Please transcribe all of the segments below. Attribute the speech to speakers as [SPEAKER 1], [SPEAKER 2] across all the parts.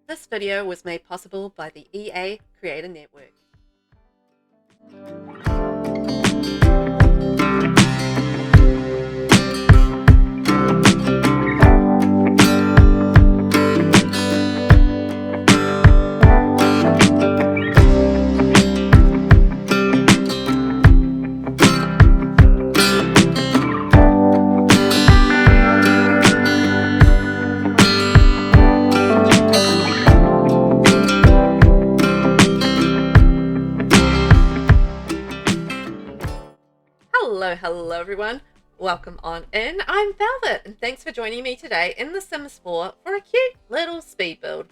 [SPEAKER 1] This video was made possible by the EA Creator Network. Hello everyone, welcome on in. I'm Velvet and thanks for joining me today in The Sims 4 for a cute little speed build.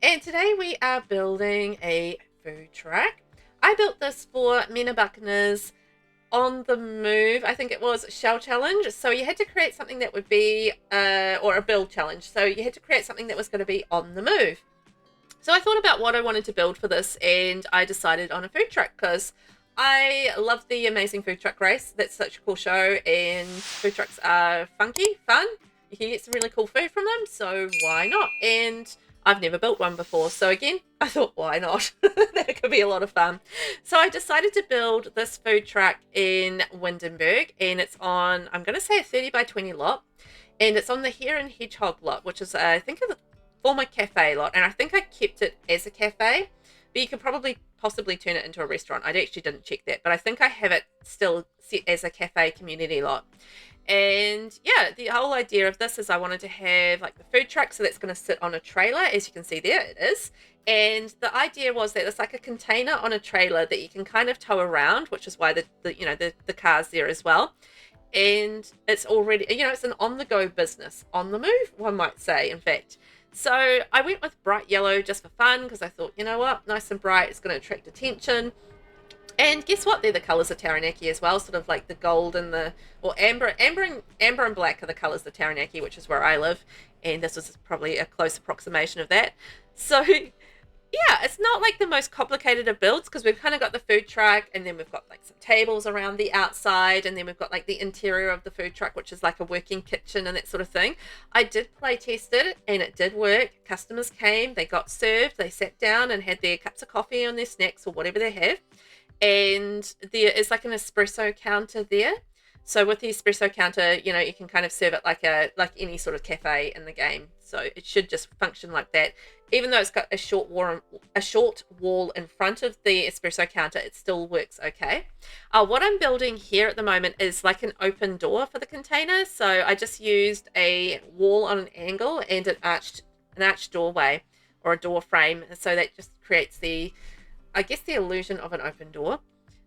[SPEAKER 1] And today we are building a food truck. I built this for Buckner's on the move, I think it was, shell challenge. So you had to create something that would be, or a build challenge. So you had to create something that was going to be on the move. So I thought about what I wanted to build for this and I decided on a food truck because I love the Amazing Food Truck Race. That's such a cool show and food trucks are funky, fun. You can get some really cool food from them, so why not? And I've never built one before, so again, I thought, why not? That could be a lot of fun. So I decided to build this food truck in Windenburg, and it's on, I'm going to say a 30 by 20 lot, and it's on the Hare and Hedgehog lot, which is, I think, a former cafe lot, and I think I kept it as a cafe. But you could probably possibly turn it into a restaurant. I actually didn't check that, but I think I have it still set as a cafe community lot. And yeah, the whole idea of this is I wanted to have like the food truck, so that's going to sit on a trailer, as you can see there, it is. And the idea was that it's like a container on a trailer that you can kind of tow around, which is why the car's there as well. And it's already, it's an on-the-go business, on the move, one might say, in fact. So I went with bright yellow just for fun because I thought, you know what, nice and bright, it's going to attract attention. And guess what? They're the colours of Taranaki as well, sort of like the gold and amber and black are the colours of Taranaki, which is where I live. And this was probably a close approximation of that. So yeah, it's not like the most complicated of builds because we've kind of got the food truck and then we've got like some tables around the outside and then we've got like the interior of the food truck, which is like a working kitchen and that sort of thing. I did play test it and it did work. Customers came, they got served, they sat down and had their cups of coffee and their snacks or whatever they have. And there is like an espresso counter there. So with the espresso counter, you can kind of serve it like any sort of cafe in the game. So it should just function like that. Even though it's got a short wall in front of the espresso counter, it still works okay. What I'm building here at the moment is like an open door for the container. So I just used a wall on an angle and an arched doorway or a door frame. So that just creates the illusion of an open door.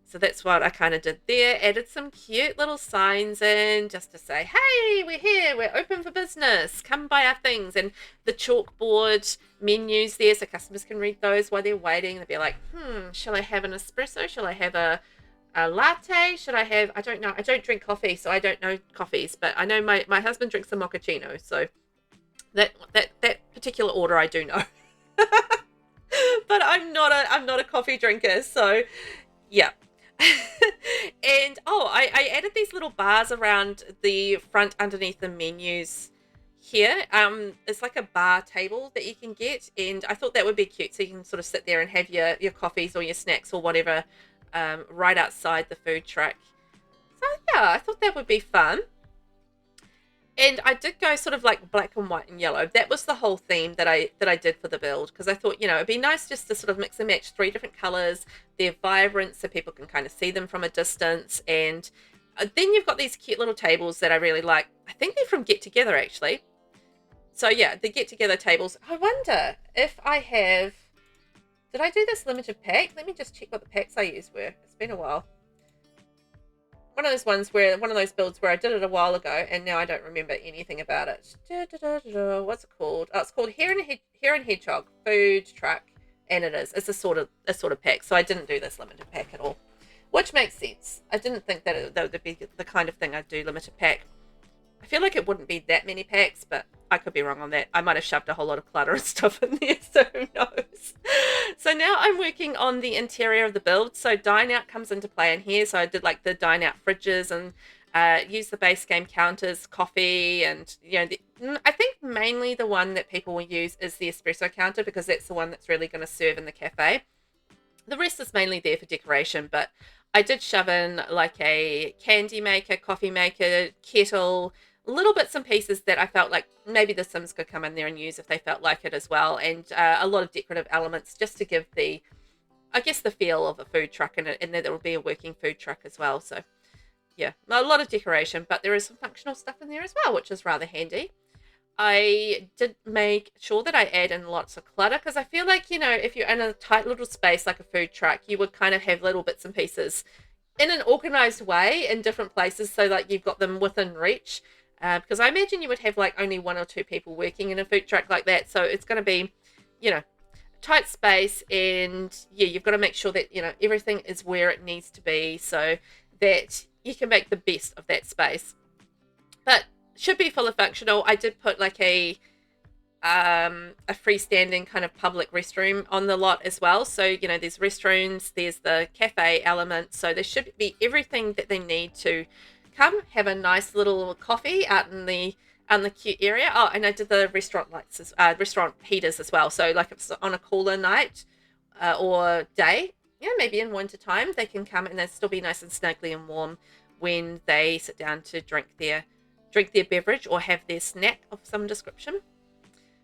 [SPEAKER 1] So that's what I kind of did there. Added some cute little signs in just to say, hey, we're here. We're open for business. Come buy our things. And the chalkboard menus there so customers can read those while they're waiting. They'll be like, shall I have an espresso? Shall I have a latte? Should I have, I don't know. I don't drink coffee, so I don't know coffees. But I know my husband drinks a mochaccino. So that particular order I do know. But I'm not a coffee drinker. So yeah. And I added these little bars around the front underneath the menus here. It's like a bar table that you can get, and I thought that would be cute, so you can sort of sit there and have your coffees or your snacks or whatever right outside the food truck. So yeah, I thought that would be fun. And I did go sort of like black and white and yellow. That was the whole theme that I did for the build because I thought, it'd be nice just to sort of mix and match 3 different colors. They're vibrant so people can kind of see them from a distance. And then you've got these cute little tables that I really like. I think they're from Get Together actually. So yeah, the Get Together tables. I wonder if I have... Did I do this limited pack? Let me just check what the packs I used were. It's been a while. One of those builds where I did it a while ago and now I don't remember anything about it. What's it called? Oh, it's called Hare and Hedgehog Food Truck, and it's a sort of pack. So I didn't do this limited pack at all, which makes sense. I didn't think that would be the kind of thing I'd do limited pack. I feel like it wouldn't be that many packs, but I could be wrong on that. I might have shoved a whole lot of clutter and stuff in there, so who knows. So now I'm working on the interior of the build. So dine out comes into play in here. So I did like the dine out fridges and use the base game counters, coffee, and I think mainly the one that people will use is the espresso counter, because that's the one that's really going to serve in the cafe. The rest is mainly there for decoration, but I did shove in like a candy maker, coffee maker, kettle, little bits and pieces that I felt like maybe the Sims could come in there and use if they felt like it as well, and a lot of decorative elements just to give the, I guess, the feel of a food truck in it, and that it will be a working food truck as well. So yeah, a lot of decoration, but there is some functional stuff in there as well, which is rather handy. I did make sure that I add in lots of clutter, because I feel like, if you're in a tight little space like a food truck, you would kind of have little bits and pieces in an organized way in different places, so like you've got them within reach. Because I imagine you would have like only 1 or 2 people working in a food truck like that. So it's going to be, tight space, and yeah, you've got to make sure that, everything is where it needs to be so that you can make the best of that space. But should be fully functional. I did put like a freestanding kind of public restroom on the lot as well. So, there's restrooms, there's the cafe element. So there should be everything that they need to come have a nice little coffee out in the cute area. Oh, and I did the restaurant lights, restaurant heaters as well. So like if it's on a cooler night or day, maybe in winter time, they can come and they'll still be nice and snuggly and warm when they sit down to drink their beverage or have their snack of some description.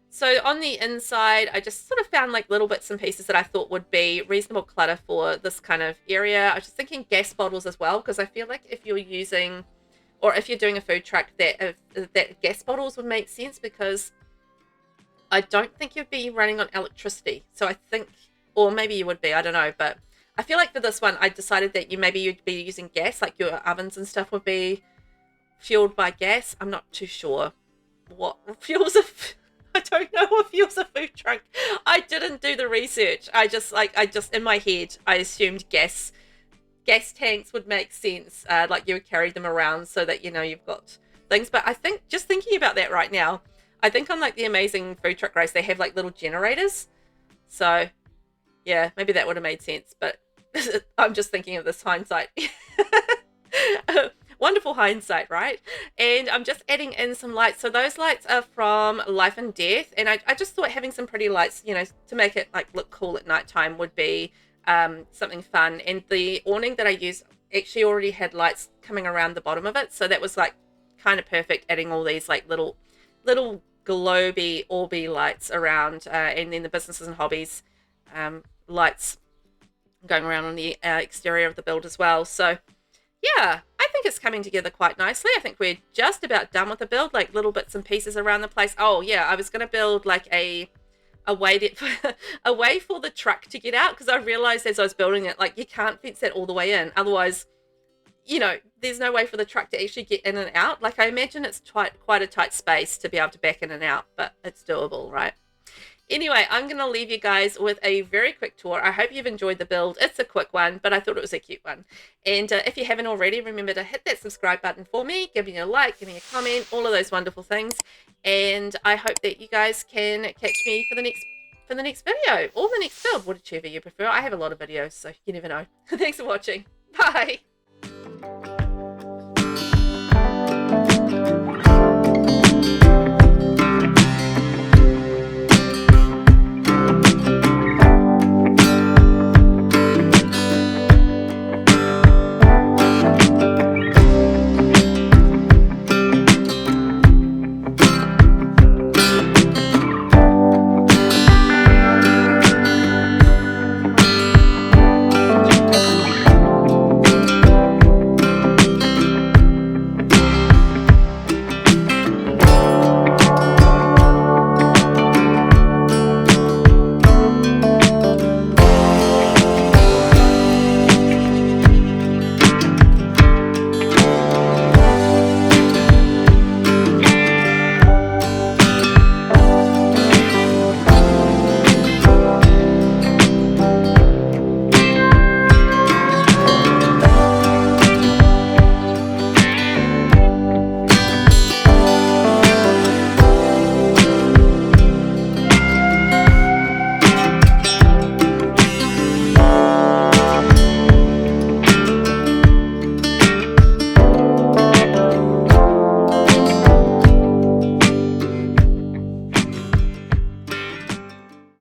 [SPEAKER 1] So on the inside, I just sort of found like little bits and pieces that I thought would be reasonable clutter for this kind of area. I was just thinking gas bottles as well, because I feel like if you're using, or if you're doing a food truck, that gas bottles would make sense, because I don't think you'd be running on electricity. So I think, or maybe you would be, I don't know. But I feel like for this one, I decided that you'd be using gas, like your ovens and stuff would be fueled by gas. I'm not too sure what fuels I don't know what fuels a food truck. I didn't do the research. I just in my head, I assumed gas tanks would make sense. Like you would carry them around so that, you've got things. But I think, just thinking about that right now, I think on like the Amazing Food Truck Race, they have like little generators. So yeah, maybe that would have made sense. But I'm just thinking of this hindsight. Wonderful hindsight, right? And I'm just adding in some lights. So those lights are from Life and Death. And I just thought having some pretty lights, to make it like look cool at nighttime would be something fun. And the awning that I used actually already had lights coming around the bottom of it. So that was like kind of perfect, adding all these like little globy orby lights around. And then the businesses and hobbies lights going around on the exterior of the build as well. So yeah, I think it's coming together quite nicely. I think we're just about done with the build, like little bits and pieces around the place. Oh yeah, I was going to build like a way for the truck to get out, because I realized as I was building it, like you can't fence that all the way in. Otherwise, there's no way for the truck to actually get in and out. Like I imagine it's quite a tight space to be able to back in and out, but it's doable, right? Anyway, I'm going to leave you guys with a very quick tour. I hope you've enjoyed the build. It's a quick one, but I thought it was a cute one. And if you haven't already, remember to hit that subscribe button for me, give me a like, give me a comment, all of those wonderful things. And I hope that you guys can catch me for the next video or the next build, whichever you prefer. I have a lot of videos, so you never know. Thanks for watching. Bye.